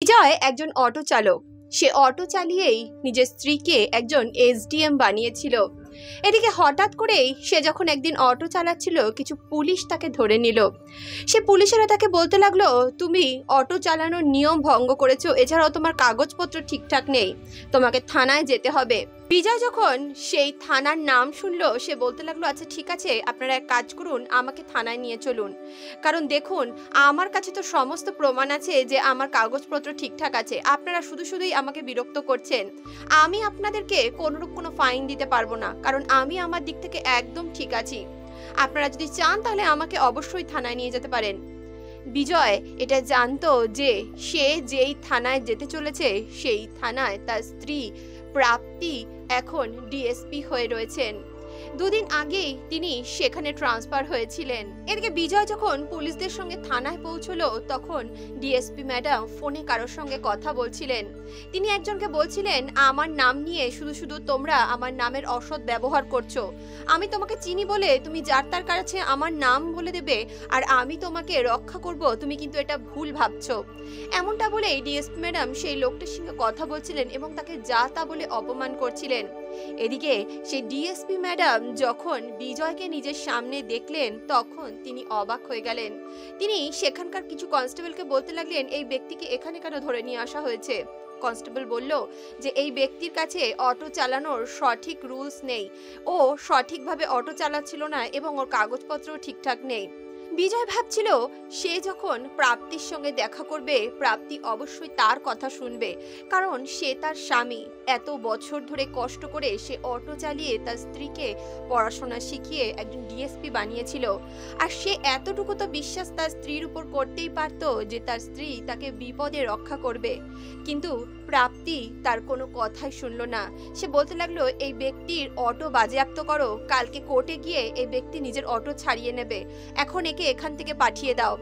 বিজয় একজন অটো চালক। সে অটো চালিয়েই নিজের স্ত্রীকে একজন এসডিএম বানিয়েছিল। এদিকে হঠাৎ করেই সে যখন একদিন অটো চালাচ্ছিল, কিছু পুলিশ তাকে ধরে নিল। সে পুলিশেরা তাকে বলতে লাগলো, তুমি অটো চালানোর নিয়ম ভঙ্গ করেছো, এছাড়াও তোমার কাগজপত্র ঠিকঠাক নেই, তোমাকে থানায় যেতে হবে। বিজয় যখন সেই থানার নাম শুনলো, সে বলতে লাগলো, আচ্ছা ঠিক আছে, আপনারা এক কাজ করুন, আমাকে থানায় নিয়ে চলুন, কারণ দেখুন আমার কাছে তো সমস্ত প্রমাণ আছে যে আমার কাগজপত্র ঠিকঠাক আছে, আপনারা শুধুই আমাকে বিরক্ত করছেন। আমি আপনাদেরকে কোনোরূপ কোনো ফাইন দিতে পারবো না, কারণ আমি আমার দিক থেকে একদম ঠিক আছি। আপনারা যদি চান তাহলে আমাকে অবশ্যই থানায় নিয়ে যেতে পারেন। বিজয় এটা জানতো যে সে যেই থানায় যেতে চলেছে সেই থানায় তার স্ত্রী প্রাপ্তি এখন ডিএসপি হয়ে রয়েছেন। দুদিন আগেই তিনি সেখানে ট্রান্সফার হয়েছিলেন। এদিকে বিজয় যখন পুলিশদের সঙ্গে থানায় পৌঁছলো, তখন ডিএসপি ম্যাডাম ফোনে কারোর সঙ্গে কথা বলছিলেন। তিনি একজনকে বলছিলেন, আমার নাম নিয়ে শুধু তোমরা আমার নামের অসৎ ব্যবহার করছো। আমি তোমাকে চিনি বলে তুমি যার তার কাছে আমার নাম বলে দেবে আর আমি তোমাকে রক্ষা করব, তুমি কিন্তু এটা ভুল ভাবছো। এমনটা বলেই ডিএসপি ম্যাডাম সেই লোকটার সঙ্গে কথা বলছিলেন এবং তাকে যা তা বলে অপমান করছিলেন। এদিকে সেই ডিএসপি ম্যাডাম যখন বিজয়কে নিজের সামনে দেখলেন, তখন তিনি অবাক হয়ে গেলেন। তিনি সেখানকার কিছু কনস্টেবলকে বলতে লাগলেন, এই ব্যক্তিকে এখানে কেন ধরে নিয়ে আসা হয়েছে? কনস্টেবল বলল যে এই ব্যক্তির কাছে অটো চালানোর সঠিক রুলস নেই, ও সঠিকভাবে অটো চালাচ্ছিল না এবং ওর কাগজপত্র ঠিকঠাক নেই। বিজয় ভাবছিল সে যখন প্রাপ্তির সঙ্গে দেখা করবে, প্রাপ্তি অবশ্যই তার কথা শুনবে, কারণ সে তার স্বামী। এত বছর ধরে কষ্ট করে সে অটো চালিয়ে তার স্ত্রীকে পড়াশোনা শিখিয়ে একজন ডিএসপি বানিয়েছিল। আর সে এতটুকু তো বিশ্বাস তার স্ত্রীর উপর করতেই পারত যে তার স্ত্রী তাকে বিপদে রক্ষা করবে, কিন্তু প্রাপ্তি তার কোনো কথাই শুনল না। সে বলতে লাগলো, এই ব্যক্তির অটো বাজেয়াপ্ত করো, কালকে কোর্টে গিয়ে এই ব্যক্তি নিজের অটো ছাড়িয়ে নেবে, এখন একে এখান থেকে পাঠিয়ে দাও।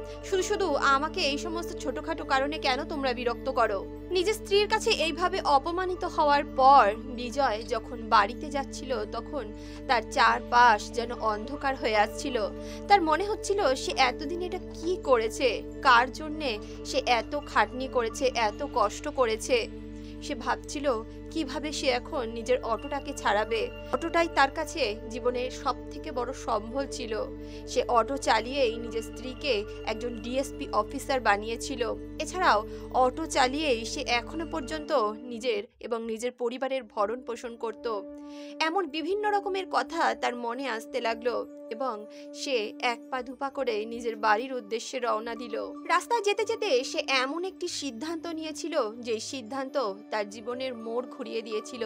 শুধু আমাকে এই সমস্ত ছোটখাটো কারণে কেন তোমরা বিরক্ত করো? নিজের স্ত্রীর কাছে এইভাবে অপমানিত হওয়ার পর বিজয় যখন বাড়িতে যাচ্ছিল, তখন তার চারপাশ যেন অন্ধকার হয়ে আসছিল। তার মনে হচ্ছিল সে এতদিন এটা কি করেছে, কার জন্যে সে এত খাটনি করেছে, এত কষ্ট করেছে। সে ভাবছিল কিভাবে সে এখন নিজের অটোটাকে ছাড়াবে। অটোটাই তার কাছে জীবনের সব থেকে বড় সম্বল ছিল। সে অটো চালিয়েই নিজের স্ত্রীকে একজন ডিএসপি অফিসার বানিয়েছিল। এছাড়াও অটো চালিয়েই সে এখনো পর্যন্ত নিজের এবং নিজের পরিবারের ভরণ পোষণ করত। এমন বিভিন্ন রকমের কথা তার মনে আসতে লাগলো এবং সে এক পা দুপা করে নিজের বাড়ির উদ্দেশ্যে রওনা দিল। রাস্তায় যেতে যেতে সে এমন একটি সিদ্ধান্ত নিয়েছিল যে সিদ্ধান্ত তার জীবনের মোড় ঘুরিয়ে দিয়েছিল।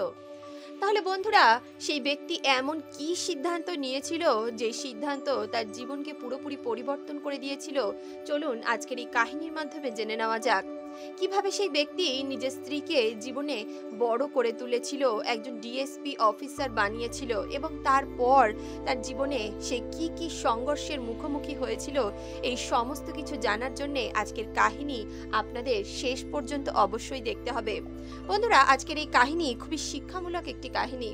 তাহলে বন্ধুরা, সেই ব্যক্তি এমন কি সিদ্ধান্ত নিয়েছিল যে সিদ্ধান্ত তার জীবনকে পুরোপুরি পরিবর্তন করে দিয়েছিল? চলুন আজকের এই কাহিনীর মাধ্যমে জেনে নেওয়া যাক কিভাবে সেই ব্যক্তি নিজের স্ত্রীকে জীবনে বড় করে তুলেছিল, একজন ডিএসপি অফিসার বানিয়েছিল এবং তারপর তার জীবনে সে কি কি সংঘর্ষের মুখোমুখি হয়েছিল। এই সমস্ত কিছু জানার জন্য আজকের কাহিনী আপনাদের শেষ পর্যন্ত অবশ্যই দেখতে হবে। বন্ধুরা, আজকের এই কাহিনী খুবই শিক্ষামূলক একটি কাহিনী।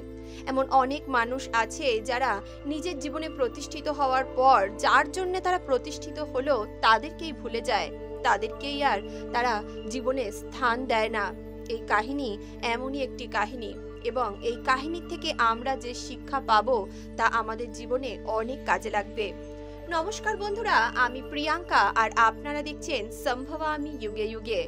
এমন অনেক মানুষ আছে যারা নিজের জীবনে প্রতিষ্ঠিত হওয়ার পর যার জন্য তারা প্রতিষ্ঠিত হলো তাদেরকেই ভুলে যায়, তাদেরকেই আর তারা জীবনে স্থান দেয় না। এই কাহিনী এমনই একটি কাহিনী এবং এই কাহিনী থেকে আমরা যে শিক্ষা পাবো তা আমাদের জীবনে অনেক কাজে লাগবে। নমস্কার বন্ধুরা, আমি প্রিয়াঙ্কা আর আপনারা দেখছেন সম্ভবামি যুগে যুগে।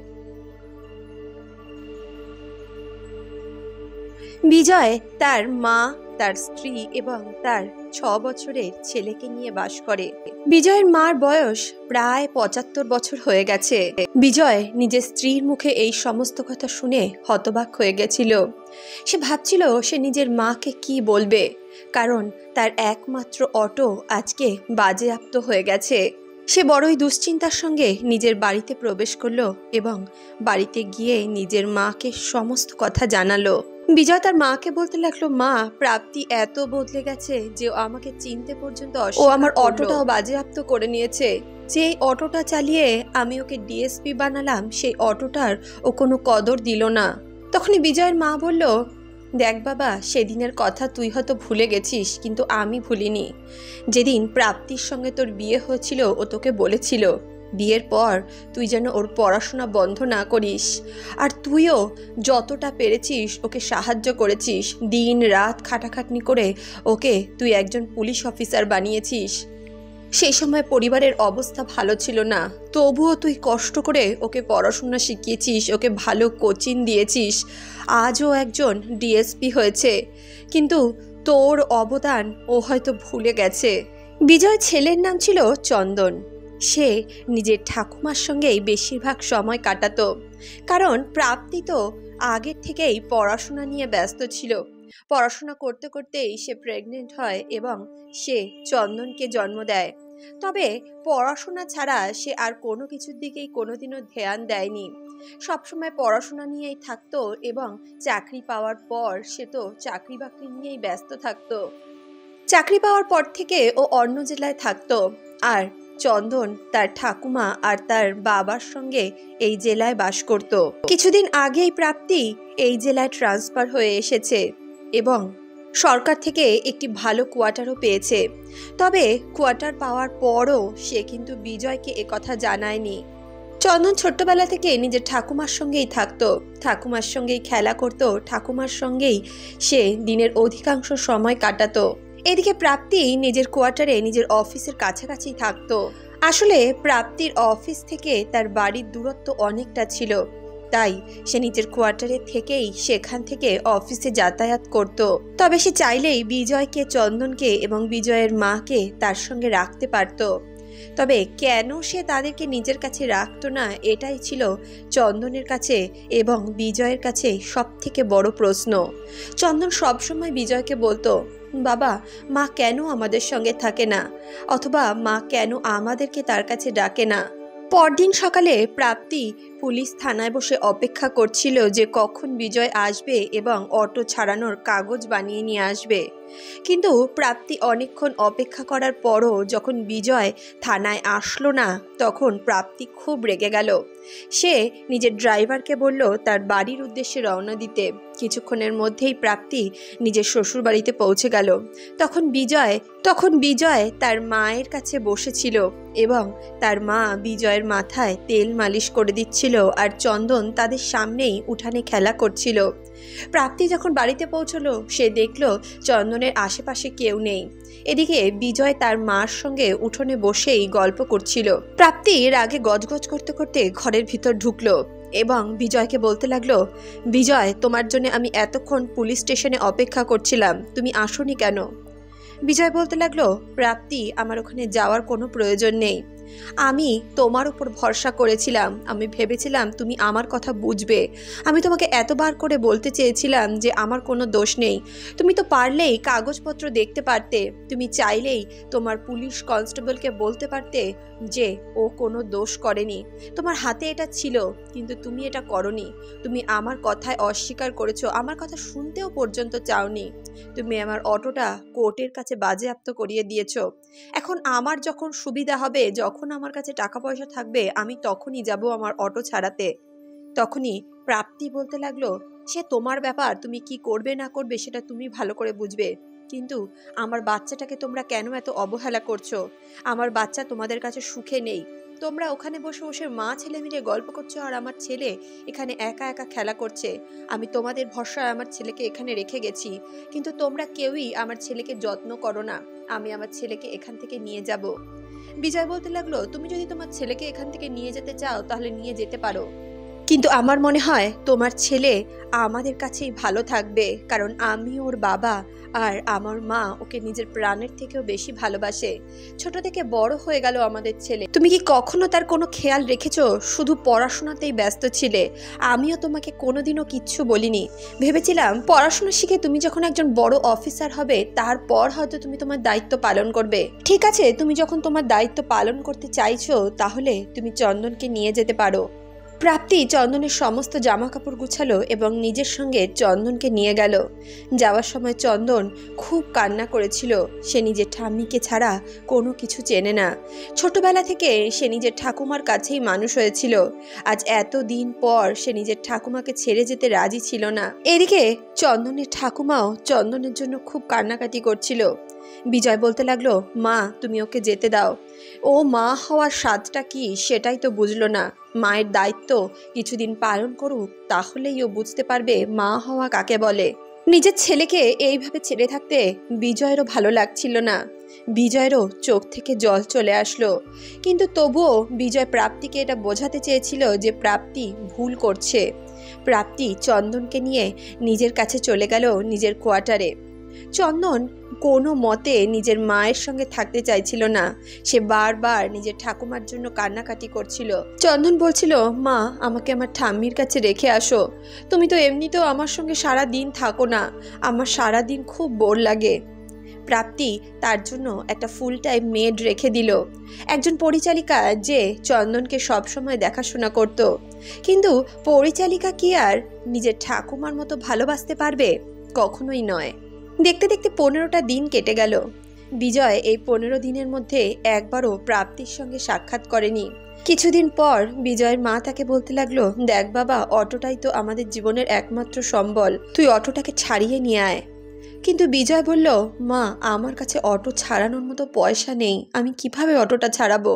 বিজয় তার মা, তার স্ত্রী এবং তার 6 বছরের ছেলেকে নিয়ে বাস করে। বিজয়ের মার বয়স প্রায় 75 বছর হয়ে গেছে। বিজয় নিজের স্ত্রীর মুখে এই সমস্ত কথা শুনে হতবাক হয়ে গেছিল। সে ভাবছিল সে নিজের মাকে কি বলবে, কারণ তার একমাত্র অটো আজকে বাজেয়াপ্ত হয়ে গেছে। সে বড়ই দুশ্চিন্তার সঙ্গে নিজের বাড়িতে প্রবেশ করলো এবং বাড়িতে গিয়ে নিজের মাকে সমস্ত কথা জানালো। বিজয় তার মাকে বলতে লাগলো, মা, প্রাপ্তি এত বদলে গেছে যে আমাকে চিনতে পর্যন্ত ও আমার অটোটাও বাজেয়াপ্ত করে নিয়েছে। যে অটোটা চালিয়ে আমি ওকে ডিএসপি বানালাম সেই অটোটার ও কোনো কদর দিল না। তখনই বিজয়ের মা বলল, দেখ বাবা, সেদিনের কথা তুই হয়তো ভুলে গেছিস, কিন্তু আমি ভুলিনি। যেদিন প্রাপ্তির সঙ্গে তোর বিয়ে হয়েছিল ও তোকে বলেছিল বিয়ের পর তুই যেন ওর পড়াশোনা বন্ধ না করিস, আর তুইও যতটা পেরেছিস ওকে সাহায্য করেছিস, দিন রাত খাটাখাটনি করে ওকে তুই একজন পুলিশ অফিসার বানিয়েছিস। সেই সময় পরিবারের অবস্থা ভালো ছিল না, তবুও তুই কষ্ট করে ওকে পড়াশোনা শিখিয়েছিস, ওকে ভালো কোচিং দিয়েছিস, আজও একজন ডিএসপি হয়েছে। কিন্তু তোর অবদান ও হয়তো ভুলে গেছে। বিজয় ছেলের নাম ছিল চন্দন। সে নিজের ঠাকুমার সঙ্গেই বেশিরভাগ সময় কাটাতো, কারণ প্রাপ্তি তো আগের থেকেই পড়াশোনা নিয়ে ব্যস্ত ছিল। পড়াশোনা করতে করতেই সে প্রেগনেন্ট হয় এবং সে চন্দনকে জন্ম দেয়। তবে পড়াশোনা ছাড়া সে আর কোনো কিছুর দিকেই কোনোদিনও ধ্যান দেয়নি। সবসময় পড়াশোনা নিয়েই থাকতো এবং চাকরি পাওয়ার পর সে তো চাকরি বাকরি নিয়েই ব্যস্ত থাকতো। চাকরি পাওয়ার পর থেকে ও অন্য জেলায় থাকতো, আর চন্দন তার ঠাকুমা আর তার বাবার সঙ্গে এই জেলায় বাস করত। কিছুদিন আগেই প্রাপ্তি এই জেলায় ট্রান্সফার হয়ে এসেছে এবং সরকার থেকে একটি ভালো কোয়ার্টারও পেয়েছে। তবে কোয়ার্টার পাওয়ার পরও সে কিন্তু বিজয়কে একথা জানায়নি। চন্দন ছোট্টবেলা থেকে নিজের ঠাকুমার সঙ্গেই থাকতো, ঠাকুমার সঙ্গেই খেলা করত, ঠাকুমার সঙ্গেই সে দিনের অধিকাংশ সময় কাটাতো। এদিকে প্রাপ্তি নিজের কোয়ার্টারে নিজের অফিসের কাছাকাছি থাকতো। আসলে প্রাপ্তির অফিস থেকে তার বাড়ির দূরত্ব অনেকটা ছিল, তাই সে নিজের কোয়ার্টারে থেকেই সেখান থেকে অফিসে যাতায়াত করত। তবে সে চাইলেই বিজয়কে, চন্দনকে এবং বিজয়ের মাকে তার সঙ্গে রাখতে পারত। তবে কেন সে তাদেরকে নিজের কাছে রাখতো না, এটাই ছিল চন্দনের কাছে এবং বিজয়ের কাছে সবথেকে বড় প্রশ্ন। চন্দন সবসময় বিজয়কে বলতো, বাবা, মা কেন আমাদের সঙ্গে থাকে না, অথবা মা কেন আমাদেরকে তার কাছে ডাকে না। পরদিন সকালে প্রাপ্তি পুলিশ থানায় বসে অপেক্ষা করছিল যে কখন বিজয় আসবে এবং অটো ছাড়ানোর কাগজ বানিয়ে নিয়ে আসবে। কিন্তু প্রাপ্তি অনেকক্ষণ অপেক্ষা করার পরও যখন বিজয় থানায় আসলো না, তখন প্রাপ্তি খুব রেগে গেল। সে নিজের ড্রাইভারকে বলল তার বাড়ির উদ্দেশ্যে রওনা দিতে। কিছুক্ষণের মধ্যেই প্রাপ্তি নিজের শ্বশুর বাড়িতে পৌঁছে গেল। তখন বিজয় তার মায়ের কাছে বসেছিল এবং তার মা বিজয়ের মাথায় তেল মালিশ করে দিচ্ছিল, আর চন্দন তাদের সামনেই উঠানে খেলা করছিল। প্রাপ্তি যখন বাড়িতে পৌঁছলো, সে দেখল চন্দনের আশেপাশে কেউ নেই। এদিকে বিজয় তার মার সঙ্গে উঠোনে বসেই গল্প করছিল। প্রাপ্তি রাগে গজগজ করতে করতে ঘরের ভিতর ঢুকলো এবং বিজয়কে বলতে লাগলো, বিজয়, তোমার জন্য আমি এতক্ষণ পুলিশ স্টেশনে অপেক্ষা করছিলাম, তুমি আসোনি কেন? বিজয় বলতে লাগলো, প্রাপ্তি, আমার ওখানে যাওয়ার কোনো প্রয়োজন নেই। আমি তোমার উপর ভরসা করেছিলাম, আমি ভেবেছিলাম তুমি আমার কথা বুঝবে। আমি তোমাকে এতবার করে বলতে চেয়েছিলাম যে আমার কোনো দোষ নেই। তুমি তো পারলেই কাগজপত্র দেখতে পারতে, তুমি চাইলেই তোমার পুলিশ কনস্টেবলকে বলতে পারতে যে ও কোনো দোষ করেনি। তোমার হাতে এটা ছিল, কিন্তু তুমি এটা করনি। তুমি আমার কথায় অস্বীকার করেছো, আমার কথা শুনতেও পর্যন্ত চাওনি। তুমি আমার অটোটা কোর্টের কাছে বাজেয়াপ্ত করিয়ে দিয়েছো। এখন আমার যখন সুবিধা হবে, যখন আমার কাছে টাকা পয়সা থাকবে, আমি তখনই যাব আমার অটো ছাড়াতে। তখনই প্রাপ্তি বলতে লাগলো, সে তোমার ব্যাপার, তুমি কি করবে না করবে সেটা তুমি ভালো করে বুঝবে, কিন্তু আমার বাচ্চাটাকে তোমরা কেন এত অবহেলা করছো? আমার বাচ্চা তোমাদের কাছে সুখে নেই। তোমরা ওখানে বসে বসে মা ছেলে মিলে গল্প করছো, আর আমার ছেলে এখানে একা একা খেলা করছে। আমি তোমাদের ভরসায় আমার ছেলেকে এখানে রেখে গেছি, কিন্তু তোমরা কেউই আমার ছেলেকে যত্ন করো না। আমি আমার ছেলেকে এখান থেকে নিয়ে যাব। বিজয় বলতে লাগলো, তুমি যদি তোমার ছেলেকে এখান থেকে নিয়ে যেতে চাও তাহলে নিয়ে যেতে পারো, কিন্তু আমার মনে হয় তোমার ছেলে আমাদের কাছেই ভালো থাকবে, কারণ আমি ওর বাবা আর আমার মা ওকে নিজের প্রাণের থেকেও বেশি ভালোবাসে। ছোট থেকে বড় হয়ে গেল আমাদের ছেলে। তুমি কি কখনো তার কোনো খেয়াল রেখেছো? শুধু পড়াশোনাতেই ব্যস্ত ছিলে। আমিও তোমাকে কোনোদিনও কিচ্ছু বলিনি। ভেবেছিলাম পড়াশোনা শিখে তুমি যখন একজন বড় অফিসার হবে, তারপর হয়তো তুমি তোমার দায়িত্ব পালন করবে। ঠিক আছে, তুমি যখন তোমার দায়িত্ব পালন করতে চাইছো, তাহলে তুমি চন্দনকে নিয়ে যেতে পারো। প্রাপ্তি চন্দনের সমস্ত জামা কাপড় গুছালো এবং নিজের সঙ্গে চন্দনকে নিয়ে গেল। যাওয়ার সময় চন্দন খুব কান্না করেছিল। সে নিজের ঠাম্মিকে ছাড়া কোনো কিছু চেনে না। ছোটবেলা থেকে সে নিজের ঠাকুমার কাছেই মানুষ হয়েছিল। আজ এত দিন পর সে নিজের ঠাকুমাকে ছেড়ে যেতে রাজি ছিল না। এদিকে চন্দনের ঠাকুমাও চন্দনের জন্য খুব কান্নাকাটি করছিল। বিজয় বলতে লাগলো, মা তুমি ওকে যেতে দাও। ও মা হওয়ার স্বাদটা কি সেটাই তো বুঝলো না। মায়ের দায়িত্ব কিছুদিন পালন করুক, তাহলেই ও বুঝতে পারবে মা হওয়া কাকে বলে। নিজের ছেলেকে এইভাবে ছেড়ে থাকতে বিজয়েরও ভালো লাগছিল না। বিজয়েরও চোখ থেকে জল চলে আসলো, কিন্তু তবুও বিজয় প্রাপ্তিকে এটা বোঝাতে চেয়েছিল যে প্রাপ্তি ভুল করছে। প্রাপ্তি চন্দনকে নিয়ে নিজের কাছে চলে গেল নিজের কোয়ার্টারে। চন্দন কোনো মতে নিজের মায়ের সঙ্গে থাকতে চাইছিল না। সে বারবার নিজের ঠাকুমার জন্য কান্নাকাটি করছিল। চন্দন বলছিল, মা আমাকে আমার ঠাম্মির কাছে রেখে আসো। তুমি তো এমনিতেও আমার সঙ্গে সারা দিন থাকো না, আমার সারা দিন খুব বোর লাগে। প্রাপ্তি তার জন্য একটা ফুল টাইম মেড রেখে দিল, একজন পরিচালিকা যে চন্দনকে সবসময় দেখাশোনা করত। কিন্তু পরিচালিকা কি আর নিজের ঠাকুমার মতো ভালোবাসতে পারবে? কখনোই নয়। দেখতে দেখতে 15টা দিন কেটে গেল। বিজয় এই 15 দিনের মধ্যে একবারও প্রাপ্তির সঙ্গে সাক্ষাৎ করেনি। কিছুদিন পর বিজয়ের মা তাকে বলতে লাগলো, দেখ বাবা, অটোটাই তো আমাদের জীবনের একমাত্র সম্বল, তুই অটোটাকে ছাড়িয়ে নিয়ে আয়। কিন্তু বিজয় বলল, মা আমার কাছে অটো ছাড়ানোর মতো পয়সা নেই, আমি কিভাবে অটোটা ছাড়াবো?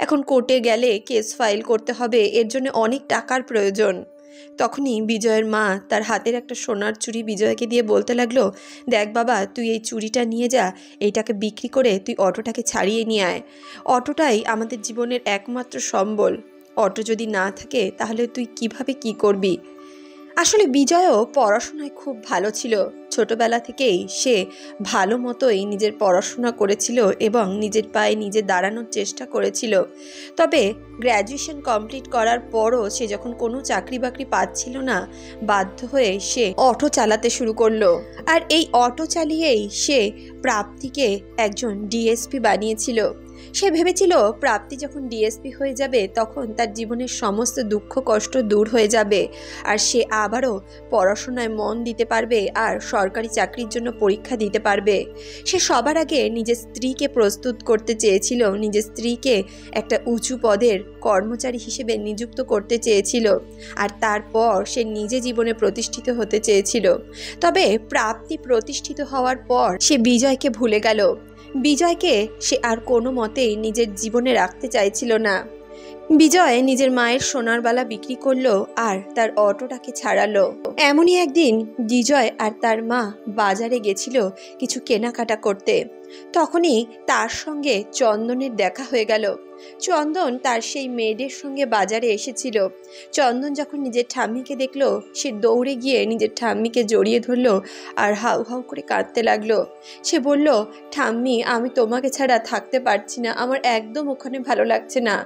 এখন কোর্টে গেলে কেস ফাইল করতে হবে, এর জন্য অনেক টাকার প্রয়োজন। তখনই বিজয়ের মা তার হাতের একটা সোনার চুড়ি বিজয়কে দিয়ে বলতে লাগলো, দেখ বাবা, তুই এই চুড়িটা নিয়ে যা, এইটাকে বিক্রি করে তুই অটোটাকে ছাড়িয়ে নিয়ে আয়। অটোটাই আমাদের জীবনের একমাত্র সম্বল, অটো যদি না থাকে তাহলে তুই কিভাবে কি করবি? আসলে বিজয়ও পড়াশোনায় খুব ভালো ছিল। ছোটবেলা থেকেই সে ভালো মতোই নিজের পড়াশোনা করেছিল এবং নিজের পায়ে নিজে দাঁড়ানোর চেষ্টা করেছিল। তবে গ্র্যাজুয়েশন কমপ্লিট করার পরও সে যখন কোনো চাকরি বাকরি পাচ্ছিল না, বাধ্য হয়ে সে অটো চালাতে শুরু করলো। আর এই অটো চালিয়েই সে প্রাপ্তিকে একজন ডিএসপি বানিয়েছিল। সে ভেবেছিল প্রাপ্তি যখন ডিএসপি হয়ে যাবে তখন তার জীবনের সমস্ত দুঃখ কষ্ট দূর হয়ে যাবে, আর সে আবারও পড়াশোনায় মন দিতে পারবে আর সরকারি চাকরির জন্য পরীক্ষা দিতে পারবে। সে সবার আগে নিজের স্ত্রীকে প্রস্তুত করতে চেয়েছিল, নিজের স্ত্রীকে একটা উঁচু পদের কর্মচারী হিসেবে নিযুক্ত করতে চেয়েছিল, আর তারপর সে নিজে জীবনে প্রতিষ্ঠিত হতে চেয়েছিল। তবে প্রাপ্তি প্রতিষ্ঠিত হওয়ার পর সে বিজয়কে ভুলে গেল। বিজয়কে সে আর কোনো মতেই নিজের জীবনে রাখতে চাইছিল না। বিজয় নিজের মায়ের সোনার বালা বিক্রি করলো আর তার অটোটাকে ছাড়ালো। এমনই একদিন বিজয় আর তার মা বাজারে গেছিল কিছু কেনাকাটা করতে। তখনই তার সঙ্গে চন্দনের দেখা হয়ে গেল। চন্দন তার সেই মেয়েদের সঙ্গে বাজারে এসেছিল। চন্দন যখন নিজের ঠাম্মিকে দেখলো, সে দৌড়ে গিয়ে নিজের ঠাম্মিকে জড়িয়ে ধরলো আর হাউ হাউ করে কাঁদতে লাগলো। সে বলল, ঠাম্মি আমি তোমাকে ছাড়া থাকতে পারছি না, আমার একদম ওখানে ভালো লাগছে না।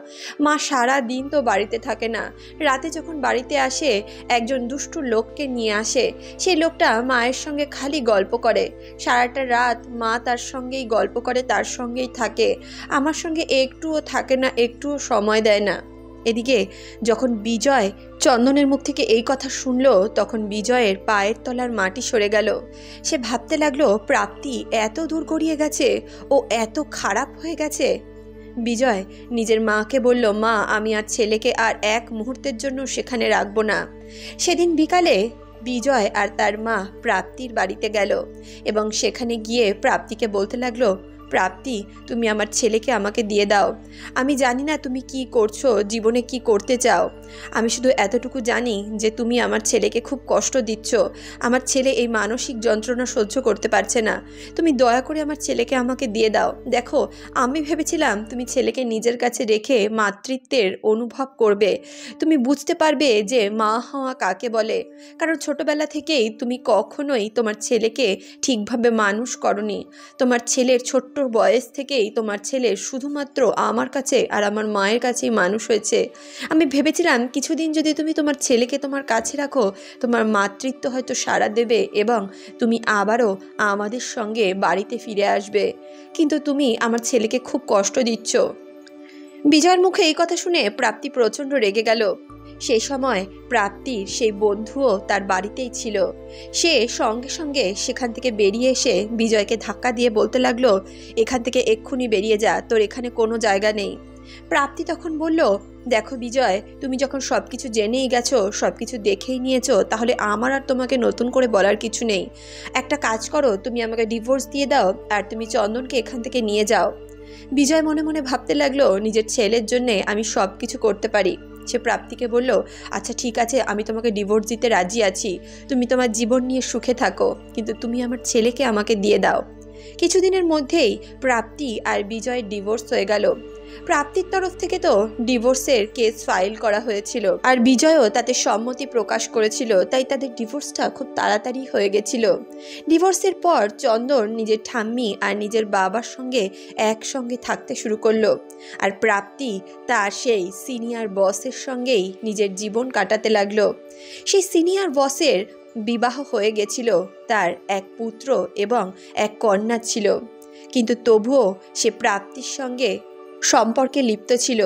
মা সারা দিন তো বাড়িতে থাকে না, রাতে যখন বাড়িতে আসে একজন দুষ্টু লোককে নিয়ে আসে। সেই লোকটা মায়ের সঙ্গে খালি গল্প করে, সারাটা রাত মা তার সঙ্গেই গল্প করে, তার সঙ্গেই থাকে, আমার সঙ্গে একটুও থাকে না, একটুও সময় দেয় না। এদিকে যখন বিজয় চন্দনের মুখ থেকে এই কথা শুনলো তখন বিজয়ের পায়ের তলার মাটি সরে গেল। সে ভাবতে লাগলো, প্রাপ্তি এত দূর গড়িয়ে গেছে, ও এত খারাপ হয়ে গেছে। বিজয় নিজের মাকে বলল, মা আমি আর ছেলেকে আর এক মুহূর্তের জন্য সেখানে রাখবো না। সেদিন বিকালে বিজয় আর তার মা প্রাপ্তির বাড়িতে গেল এবং সেখানে গিয়ে প্রাপ্তিকে বলতে লাগলো, প্রাপ্তি তুমি আমার ছেলেকে আমাকে দিয়ে দাও। আমি জানি না তুমি কি করছো, জীবনে কি করতে চাও, আমি শুধু এতটুকু জানি যে তুমি আমার ছেলেকে খুব কষ্ট দিচ্ছ। আমার ছেলে এই মানসিক যন্ত্রণা সহ্য করতে পারছে না, তুমি দয়া করে আমার ছেলেকে আমাকে দিয়ে দাও। দেখো আমি ভেবেছিলাম তুমি ছেলেকে নিজের কাছে রেখে মাতৃত্বের অনুভব করবে, তুমি বুঝতে পারবে যে মা হওয়া কাকে বলে, কারণ ছোটবেলা থেকেই তুমি কখনোই তোমার ছেলেকে ঠিকভাবে মানুষ করনি। তোমার ছেলের ছোট্ট বয়স থেকেই তোমার ছেলে শুধুমাত্র আমার কাছে আর আমার মায়ের কাছেই মানুষ হয়েছে। আমি ভেবেছিলাম কিছুদিন যদি তুমি তোমার ছেলেকে তোমার কাছে রাখো, তোমার মাতৃত্ব হয়তো সাড়া দেবে এবং তুমি আবারও আমাদের সঙ্গে বাড়িতে ফিরে আসবে, কিন্তু তুমি আমার ছেলেকে খুব কষ্ট দিচ্ছ। বিজয়ের মুখে এই কথা শুনে প্রাপ্তি প্রচণ্ড রেগে গেল। সেই সময় প্রাপ্তির সেই বন্ধুও তার বাড়িতেই ছিল। সে সঙ্গে সঙ্গে সেখান থেকে বেরিয়ে এসে বিজয়কে ধাক্কা দিয়ে বলতে লাগলো, এখান থেকে এক্ষুনি বেরিয়ে যা, তোর এখানে কোনো জায়গা নেই। প্রাপ্তি তখন বলল, দেখো বিজয়, তুমি যখন সব কিছু জেনেই গেছো, সব কিছু দেখেই নিয়েছো, তাহলে আমার আর তোমাকে নতুন করে বলার কিছু নেই। একটা কাজ করো, তুমি আমাকে ডিভোর্স দিয়ে দাও আর তুমি চন্দনকে এখান থেকে নিয়ে যাও। বিজয় মনে মনে ভাবতে লাগলো, নিজের ছেলের জন্যে আমি সব কিছু করতে পারি। সে প্রাপ্তিকে বলল, আচ্ছা ঠিক আছে, আমি তোমাকে ডিভোর্স দিতে রাজি আছি, তুমি তোমার জীবন নিয়ে সুখে থাকো, কিন্তু তুমি আমার ছেলেকে আমাকে দিয়ে দাও। কিছুদিনের মধ্যেই প্রাপ্তি আর বিজয়ের ডিভোর্স হয়ে গেল। প্রাপ্তির তরফ থেকে তো ডিভোর্সের কেস ফাইল করা হয়েছিল, আর বিজয়ও তাতে সম্মতি প্রকাশ করেছিল, তাই তাদের ডিভোর্সটা খুব তাড়াতাড়ি হয়ে গেছিল। ডিভোর্সের পর চন্দন নিজের ঠাম্মি আর নিজের বাবার সঙ্গে একসঙ্গে থাকতে শুরু করলো, আর প্রাপ্তি তার সেই সিনিয়র বসের সঙ্গেই নিজের জীবন কাটাতে লাগলো। সেই সিনিয়র বসের বিবাহ হয়ে গেছিল, তার এক পুত্র এবং এক কন্যা ছিল, কিন্তু তবুও সে প্রাপ্তির সঙ্গে সম্পর্কে লিপ্ত ছিল।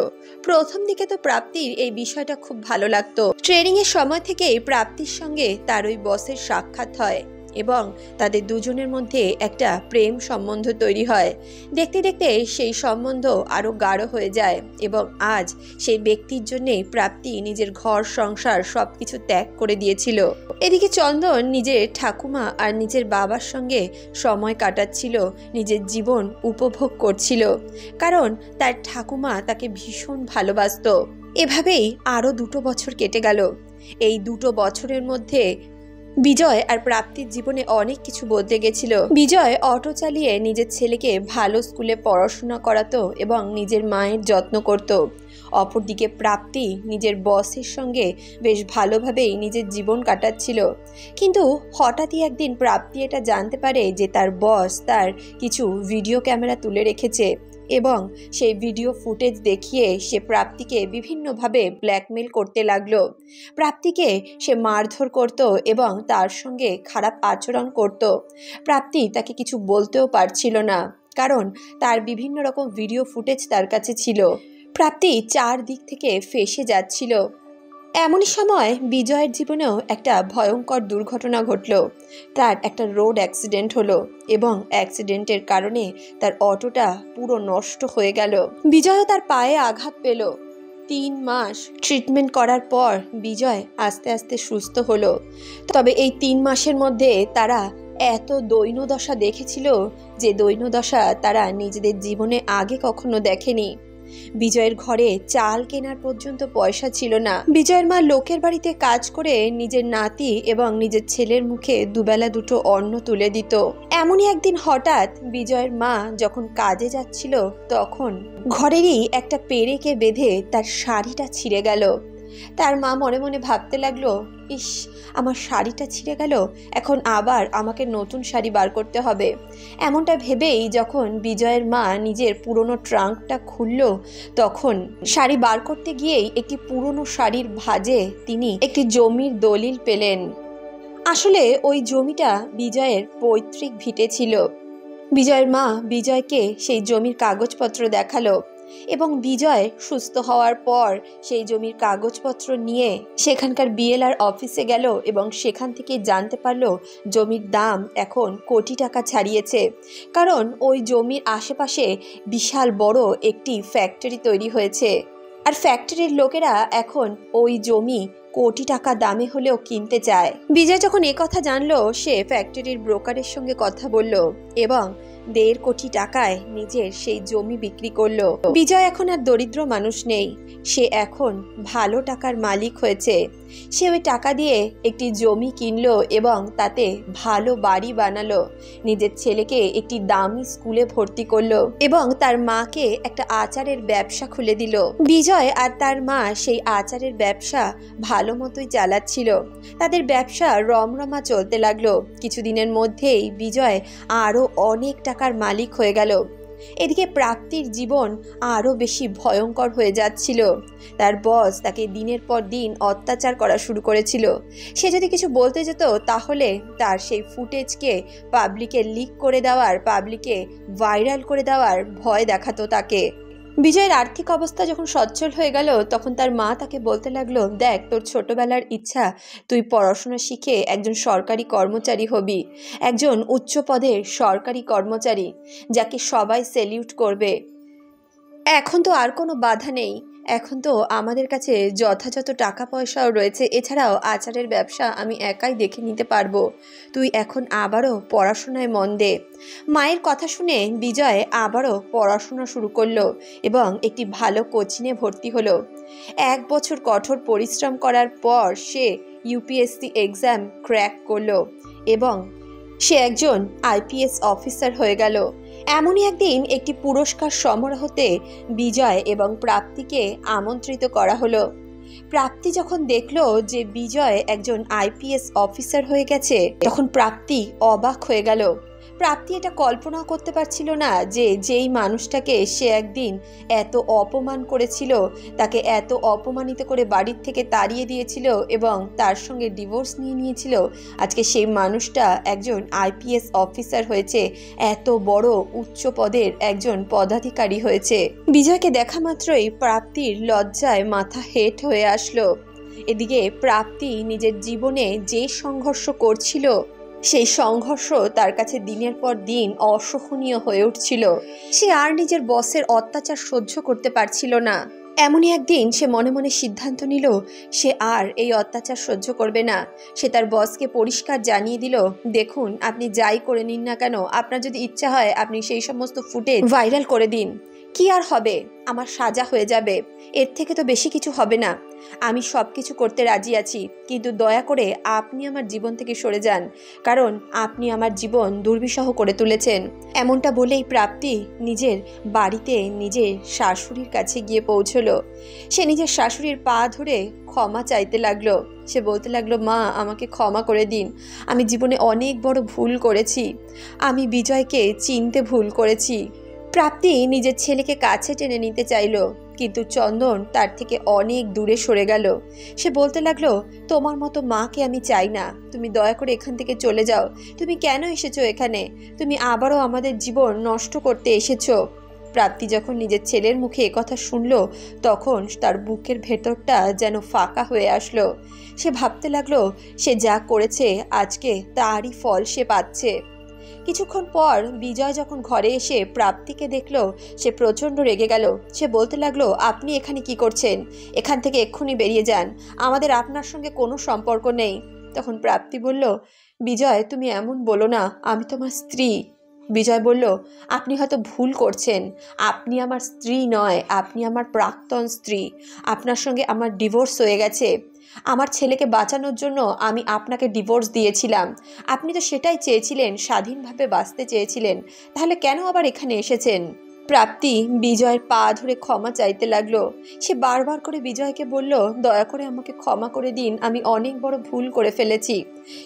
প্রথম দিকে তো প্রাপ্তির এই বিষয়টা খুব ভালো লাগতো। ট্রেনিংয়ের সময় থেকেই প্রাপ্তির সঙ্গে তার ওই বসের সাক্ষাৎ হয় এবং তাদের দুজনের মধ্যে একটা প্রেম সম্বন্ধ তৈরি হয়। দেখতে দেখতে সেই সম্বন্ধ আরও গাঢ় হয়ে যায় এবং আজ সেই ব্যক্তির জন্যেই প্রাপ্তি নিজের ঘর সংসার সব কিছু ত্যাগ করে দিয়েছিল। এদিকে চন্দন নিজের ঠাকুমা আর নিজের বাবার সঙ্গে সময় কাটাচ্ছিল, নিজের জীবন উপভোগ করছিল, কারণ তার ঠাকুমা তাকে ভীষণ ভালোবাসতো। এভাবেই আরও 2 বছর কেটে গেল। এই 2 বছরের মধ্যে বিজয় আর প্রাপ্তির জীবনে অনেক কিছু বদলে গেছিল। বিজয় অটো চালিয়ে নিজের ছেলেকে ভালো স্কুলে পড়াশোনা করাতো এবং নিজের মায়ের যত্ন করত। অপরদিকে প্রাপ্তি নিজের বসের সঙ্গে বেশ ভালোভাবেই নিজের জীবন কাটাচ্ছিল, কিন্তু হঠাৎই একদিন প্রাপ্তি এটা জানতে পারে যে তার বস তার কিছু ভিডিও ক্যামেরা তুলে রেখেছে এবং সেই ভিডিও ফুটেজ দেখিয়ে সে প্রাপ্তিকে বিভিন্নভাবে ব্ল্যাকমেল করতে লাগলো। প্রাপ্তিকে সে মারধর করত এবং তার সঙ্গে খারাপ আচরণ করত। প্রাপ্তি তাকে কিছু বলতেও পারছিল না, কারণ তার বিভিন্ন রকম ভিডিও ফুটেজ তার কাছে ছিল। প্রাপ্তি 4 দিক থেকে ফেঁসে যাচ্ছিল। এমনই সময় বিজয়ের জীবনেও একটা ভয়ঙ্কর দুর্ঘটনা ঘটল। তার একটা রোড অ্যাক্সিডেন্ট হলো এবং অ্যাক্সিডেন্টের কারণে তার অটোটা পুরো নষ্ট হয়ে গেল। বিজয়ও তার পায়ে আঘাত পেল। 3 মাস ট্রিটমেন্ট করার পর বিজয় আস্তে আস্তে সুস্থ হলো। তবে এই 3 মাসের মধ্যে তারা এত দৈন্যদশা দেখেছিল যে দৈন্যদশা তারা নিজেদের জীবনে আগে কখনো দেখেনি। বিজয়ের ঘরে চাল কেনার পর্যন্ত পয়সা ছিল না। বিজয়ের মা লোকের বাড়িতে কাজ করে নিজের নাতি এবং নিজের ছেলের মুখে দুবেলা দুটো অন্ন তুলে দিত। এমনই একদিন হঠাৎ বিজয়ের মা যখন কাজে যাচ্ছিল, তখন ঘরেরই একটা পেরেকে বেঁধে তার শাড়িটা ছিঁড়ে গেল। তার মা মনে মনে ভাবতে লাগলো, ইস, আমার শাড়িটা ছিঁড়ে গেল, এখন আবার আমাকে নতুন শাড়ি বার করতে হবে। এমনটা ভেবেই যখন বিজয়ের মা নিজের পুরনো ট্রাঙ্কটা খুলল, তখন শাড়ি বার করতে গিয়েই একটি পুরনো শাড়ির ভাঁজে তিনি একটি জমির দলিল পেলেন। আসলে ওই জমিটা বিজয়ের পৈতৃক ভিটে ছিল। বিজয়ের মা বিজয়কে সেই জমির কাগজপত্র দেখালো এবং বিজয় সুস্থ হওয়ার পর সেই জমির কাগজপত্র নিয়ে সেখানকার বিএলআর অফিসে গেল এবং সেখান থেকে জানতে পারলো জমির দাম এখন কোটি টাকা ছাড়িয়েছে, কারণ ওই জমির আশেপাশে বিশাল বড় একটি ফ্যাক্টরি তৈরি হয়েছে, আর ফ্যাক্টরির লোকেরা এখন ওই জমি কোটি টাকা দামে হলেও কিনতে চায়। বিজয় যখন কথা জানলো, সে ফ্যাক্টরির ব্রোকারের সঙ্গে কথা বলল এবং 1.5 কোটি টাকায় নিজের সেই জমি বিক্রি করলো। বিজয় এখন আর দরিদ্র মানুষ নেই, সে এখন ভালো টাকার মালিক হয়েছে। সে ওই টাকা দিয়ে একটি জমি কিনলো এবং তাতে ভালো বাড়ি বানালো, নিজের ছেলেকে একটি দামি স্কুলে ভর্তি করলো এবং তার মাকে একটা আচারের ব্যবসা খুলে দিল। বিজয় আর তার মা সেই আচারের ব্যবসা ভালো মতোই চালাচ্ছিল। তাদের ব্যবসা রমরমা চলতে লাগলো। কিছুদিনের মধ্যেই বিজয় আরও অনেক টাকার মালিক হয়ে গেল। এদিকে প্রাপ্তির জীবন আরও বেশি ভয়ঙ্কর হয়ে যাচ্ছিল। তার বস তাকে দিনের পর দিন অত্যাচার করা শুরু করেছিল। সে যদি কিছু বলতে যেত তাহলে তার সেই ফুটেজকে পাবলিকে লিক করে দেওয়ার, পাবলিকে ভাইরাল করে দেওয়ার ভয় দেখাতো তাকে। বিজয়ের আর্থিক অবস্থা যখন সচ্ছল হয়ে গেল, তখন তার মা তাকে বলতে লাগলো, দেখ, তোর ছোটবেলার ইচ্ছা তুই পড়াশোনা শিখে একজন সরকারি কর্মচারী হবি, একজন উচ্চ পদের সরকারি কর্মচারী যাকে সবাই সেলিউট করবে। এখন তো আর কোনো বাধা নেই, এখন তো আমাদের কাছে যথাযথ টাকা পয়সাও রয়েছে, এছাড়াও আচারের ব্যবসা আমি একাই দেখে নিতে পারবো। তুই এখন আবারও পড়াশোনায় মন দে। মায়ের কথা শুনে বিজয় আবারও পড়াশোনা শুরু করলো এবং একটি ভালো কোচিংয়ে ভর্তি হলো। 1 বছর কঠোর পরিশ্রম করার পর সে ইউপিএসসি এক্সাম ক্র্যাক করলো এবং সে একজন আইপিএস অফিসার হয়ে গেল। এমনই একদিন একটি পুরস্কার সমারোহতে বিজয় এবং প্রাপ্তিকে আমন্ত্রিত করা হলো। প্রাপ্তি যখন দেখলো যে বিজয় একজন আইপিএস অফিসার হয়ে গেছে, তখন প্রাপ্তি অবাক হয়ে গেল। প্রাপ্তি এটা কল্পনা করতে পারছিল না যে যেই মানুষটাকে সে একদিন এত অপমান করেছিল, তাকে এত অপমানিত করে বাড়ির থেকে তাড়িয়ে দিয়েছিল এবং তার সঙ্গে ডিভোর্স নিয়ে নিয়েছিল, আজকে সেই মানুষটা একজন আইপিএস অফিসার হয়েছে, এত বড় উচ্চ পদের একজন পদাধিকারী হয়েছে। বিজয়কে দেখা মাত্রই প্রাপ্তির লজ্জায় মাথা হেঁট হয়ে আসলো। এদিকে প্রাপ্তি নিজের জীবনে যে সংঘর্ষ করছিল, সেই সংঘর্ষ তার কাছে দিনের পর দিন অসহনীয় হয়ে উঠছিল। সে আর নিজের বসের অত্যাচার সহ্য করতে পারছিল না। এমনই একদিন সে মনে মনে সিদ্ধান্ত নিল সে আর এই অত্যাচার সহ্য করবে না। সে তার বসকে পরিষ্কার জানিয়ে দিল, দেখুন আপনি যাই করে নিন না কেন, আপনার যদি ইচ্ছা হয় আপনি সেই সমস্ত ফুটেজ ভাইরাল করে দিন। কি আর হবে, আমার সাজা হয়ে যাবে, এর থেকে তো বেশি কিছু হবে না। আমি সব কিছু করতে রাজি আছি, কিন্তু দয়া করে আপনি আমার জীবন থেকে সরে যান, কারণ আপনি আমার জীবন দুর্বিষহ করে তুলেছেন। এমনটা বলেই প্রাপ্তি নিজের বাড়িতে নিজের শাশুড়ির কাছে গিয়ে পৌঁছলো। সে নিজের শাশুড়ির পা ধরে ক্ষমা চাইতে লাগলো। সে বলতে লাগলো, মা আমাকে ক্ষমা করে দিন, আমি জীবনে অনেক বড় ভুল করেছি, আমি বিজয়কে চিনতে ভুল করেছি। প্রাপ্তি নিজের ছেলেকে কাছে টেনে নিতে চাইল, কিন্তু চন্দন তার থেকে অনেক দূরে সরে গেল। সে বলতে লাগলো, তোমার মতো মাকে আমি চাই না, তুমি দয়া করে এখান থেকে চলে যাও। তুমি কেন এসেছো এখানে? তুমি আবারও আমাদের জীবন নষ্ট করতে এসেছো। প্রাপ্তি যখন নিজের ছেলের মুখে একথা শুনলো, তখন তার বুকের ভেতরটা যেন ফাঁকা হয়ে আসলো। সে ভাবতে লাগলো সে যা করেছে আজকে তারই ফল সে পাচ্ছে। কিছুক্ষণ পর বিজয় যখন ঘরে এসে প্রাপ্তিকে দেখলো, সে প্রচণ্ড রেগে গেল। সে বলতে লাগলো, আপনি এখানে কি করছেন? এখান থেকে এক্ষুনি বেরিয়ে যান, আমাদের আপনার সঙ্গে কোনো সম্পর্ক নেই। তখন প্রাপ্তি বলল, বিজয় তুমি এমন বলো না, আমি তোমার স্ত্রী। বিজয় বলল, আপনি হয়তো ভুল করছেন, আপনি আমার স্ত্রী নয়, আপনি আমার প্রাক্তন স্ত্রী। আপনার সঙ্গে আমার ডিভোর্স হয়ে গেছে। আমার ছেলেকে বাঁচানোর জন্য আমি আপনাকে ডিভোর্স দিয়েছিলাম। আপনি তো সেটাই চেয়েছিলেন, স্বাধীনভাবে বাঁচতে চেয়েছিলেন, তাহলে কেন আবার এখানে এসেছেন? প্রাপ্তি বিজয়ের পা ধরে ক্ষমা চাইতে লাগলো। সে বারবার করে বিজয়কে বলল, দয়া করে আমাকে ক্ষমা করে দিন, আমি অনেক বড় ভুল করে ফেলেছি।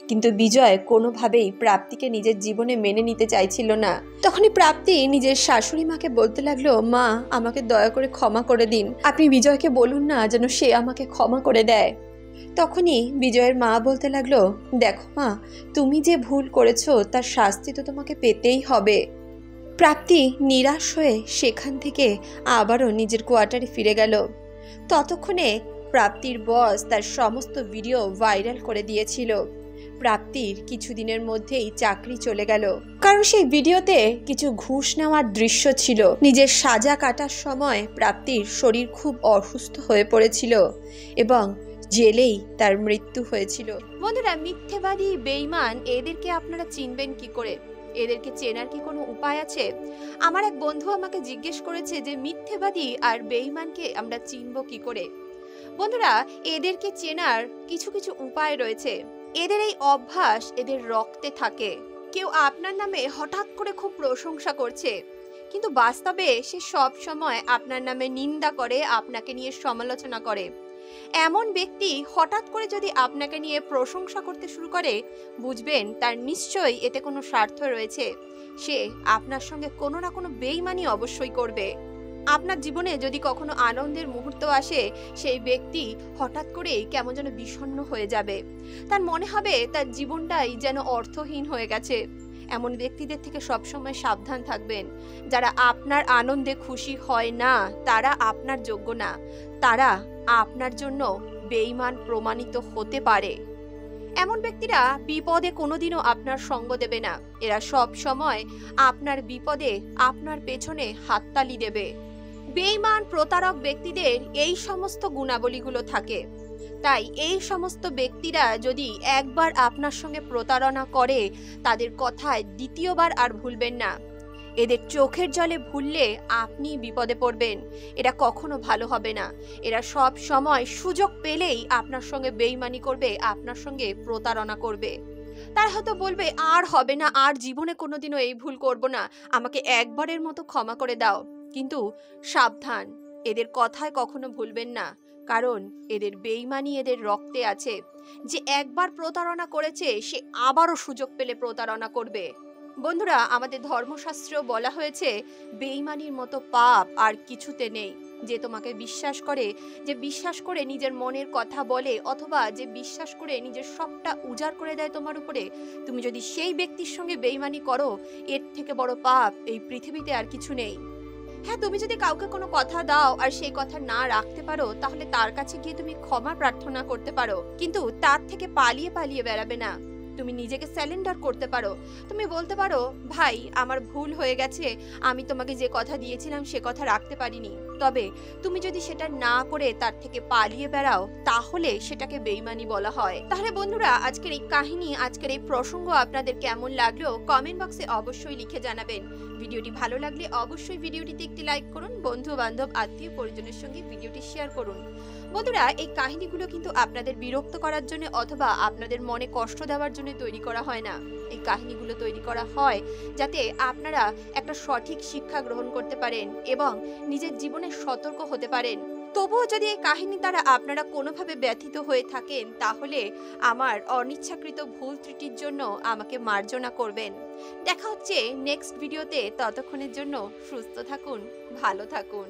কিন্তু বিজয় কোনোভাবেই প্রাপ্তিকে নিজের জীবনে মেনে নিতে চাইছিল না। তখনই প্রাপ্তি নিজের শাশুড়ি মাকে বলতে লাগলো, মা আমাকে দয়া করে ক্ষমা করে দিন, আপনি বিজয়কে বলুন না যেন সে আমাকে ক্ষমা করে দেয়। তখনই বিজয়ের মা বলতে লাগলো, দেখো মা, তুমি যে ভুল করেছো তার শাস্তি তো তোমাকে পেতেই হবে। প্রাপ্তি নিরাশ হয়ে সেখান থেকে আবারও নিজের কোয়ার্টারে ফিরে গেল। ততক্ষণে প্রাপ্তির বস তার সমস্ত ভিডিও ভাইরাল করে দিয়েছিল। প্রাপ্তির কিছুদিনের মধ্যেই চাকরি চলে গেল, কারণ সেই ভিডিওতে কিছু ঘুষ নেওয়ার দৃশ্য ছিল। নিজের সাজা কাটার সময় প্রাপ্তির শরীর খুব অসুস্থ হয়ে পড়েছিল এবং জেলেই তার মৃত্যু হয়েছিল। বন্ধুরা, মিথ্যেবাদী বেঈমান এদেরকে আপনারা চিনবেন কি করে? এদেরকে চেনার কি কোনো উপায় আছে? আমার এক বন্ধু আমাকে জিজ্ঞেস করেছে যে মিথ্যেবাদী আর বেঈমানকে আমরা চিনব কি করে? বন্ধুরা, এদেরকে চেনার কিছু কিছু উপায় রয়েছে। এদের এই অভ্যাস এদের রক্তে থাকে। কেউ আপনার নামে হঠাৎ করে খুব প্রশংসা করছে, কিন্তু বাস্তবে সে সব সময় আপনার নামে নিন্দা করে, আপনাকে নিয়ে সমালোচনা করে। এমন ব্যক্তি হঠাৎ করে যদি আপনাকে নিয়ে প্রশংসা করতে শুরু করে, বুঝবেন তার নিশ্চয়ই এতে কোনো স্বার্থ রয়েছে। সে আপনার সঙ্গে কোনো না কোনো বেইমানি অবশ্যই করবে। আপনার জীবনে যদি কখনো আনন্দের মুহূর্ত আসে, সেই ব্যক্তি হঠাৎ করেই কেমন যেন বিষণ্ণ হয়ে যাবে। তার মনে হবে তার জীবনটাই যেন অর্থহীন হয়ে গেছে। এমন ব্যক্তিদের থেকে সবসময় সাবধান থাকবেন। যারা আপনার আনন্দে খুশি হয় না, তারা আপনার যোগ্য না, তারা আপনার জন্য বেঈমান প্রমাণিত হতে পারে। এমন ব্যক্তিরা বিপদে কোনোদিনও আপনার সঙ্গ দেবে না। এরা সব সময় আপনার বিপদে আপনার পেছনে হাততালি দেবে। বেঈমান প্রতারক ব্যক্তিদের এই সমস্ত গুণাবলীগুলো থাকে। তাই এই সমস্ত ব্যক্তিরা যদি একবার আপনার সঙ্গে প্রতারণা করে, তাদের কথায় দ্বিতীয়বার আর ভুলবেন না। এদের চোখের জলে ভুললে আপনি বিপদে পড়বেন। এরা কখনো ভালো হবে না। এরা সব সময় সুযোগ পেলেই আপনার সঙ্গে বেইমানি করবে, আপনার সঙ্গে প্রতারণা করবে। তারা হয়তো বলবে, আর হবে না, আর জীবনে কোনোদিনও এই ভুল করব না, আমাকে একবারের মতো ক্ষমা করে দাও। কিন্তু সাবধান, এদের কথায় কখনো ভুলবেন না, কারণ এদের বেইমানি এদের রক্তে আছে। যে একবার প্রতারণা করেছে সে আবারও সুযোগ পেলে প্রতারণা করবে। বন্ধুরা, আমাদের ধর্মশাস্ত্র বলা হয়েছে বেইমানির মতো পাপ আর কিছুতে নেই। যে তোমাকে বিশ্বাস করে, যে বিশ্বাস করে নিজের মনের কথা বলে, অথবা যে বিশ্বাস করে নিজের সবটা উজাড় করে দেয় তোমার উপরে, তুমি যদি সেই ব্যক্তির সঙ্গে বেইমানি করো, এর থেকে বড় পাপ এই পৃথিবীতে আর কিছু নেই। হ্যাঁ, তুমি যদি কাউকে কোনো কথা দাও আর সেই কথা না রাখতে পারো, তাহলে তার কাছে গিয়ে তুমি ক্ষমা প্রার্থনা করতে পারো, কিন্তু তার থেকে পালিয়ে পালিয়ে বেড়াবে না। তুমি নিজেকে স্যালেন্ডার করতে পারো। তুমি বলতে পারো, ভাই আমার ভুল হয়ে গেছে, আমি তোমাকে যে কথা দিয়েছিলাম সে কথা রাখতে পারিনি। তবে তুমি যদি সেটা না করে তার থেকে পালিয়ে বেড়াও, তাহলে সেটাকে বেইমানি বলা হয়। তাহলে বন্ধুরা, আজকের এই কাহিনী, আজকের এই প্রসঙ্গ আপনাদের কেমন লাগলো কমেন্ট বক্সে অবশ্যই লিখে জানাবেন। ভিডিওটি ভালো লাগলে অবশ্যই ভিডিওটিতে একটি লাইক করুন, বন্ধু বান্ধব আত্মীয় পরিজনের সঙ্গে ভিডিওটি শেয়ার করুন। বন্ধুরা, এই কাহিনীগুলো কিন্তু আপনাদের বিরক্ত করার জন্য অথবা আপনাদের মনে কষ্ট দেওয়ার জন্য তৈরি করা হয় না। এই কাহিনীগুলো তৈরি করা হয় যাতে আপনারা একটা সঠিক শিক্ষা গ্রহণ করতে পারেন এবং নিজের জীবনে সতর্ক হতে পারেন। তবুও যদি এই কাহিনী দ্বারা আপনারা কোনোভাবে ব্যথিত হয়ে থাকেন, তাহলে আমার অনিচ্ছাকৃত ভুল ত্রুটির জন্য আমাকে মার্জনা করবেন। দেখা হচ্ছে নেক্সট ভিডিওতে। ততক্ষণের জন্য সুস্থ থাকুন, ভালো থাকুন।